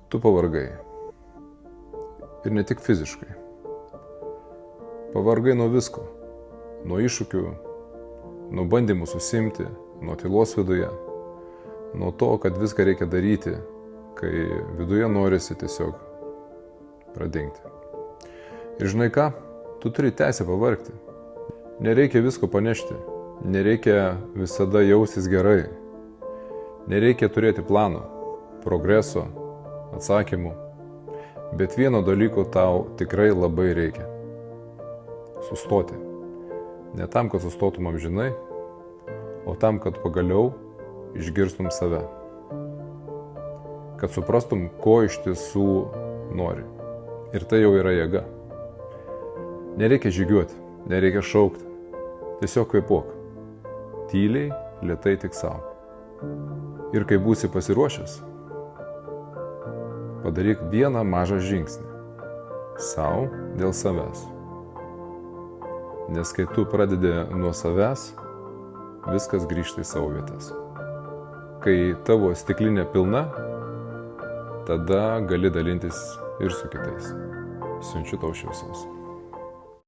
Tu pavargai. Ir ne tik fiziškai. Pavargai nuo visko. Nuo iššūkių, nuo bandymų susimti, nuo tylos viduje. Nuo to, kad viską reikia daryti, kai viduje norisi tiesiog pradingti. Ir žinai ką? Tu turi teisę pavargti. Nereikia visko panešti. Nereikia visada jaustis gerai. Nereikia turėti plano, progreso, atsakymų. Bet vieno dalyko tau tikrai labai reikia. Sustoti. Ne tam, kad sustotum amžinai, o tam, kad pagaliau išgirstum save. Kad suprastum, ko iš tiesų nori. Ir tai jau yra jėga. Nereikia žygiuoti, nereikia šaukti. Tiesiog kvėpuok. Tyliai, lėtai tik savo. Ir kai būsi pasiruošęs, padaryk vieną mažą žingsnį. Sau dėl savęs. Nes kai tu pradedi nuo savęs, viskas grįžta į savo vietas. Kai tavo stiklinė pilna, tada gali dalintis ir su kitais. Siunčiu tau šviesos.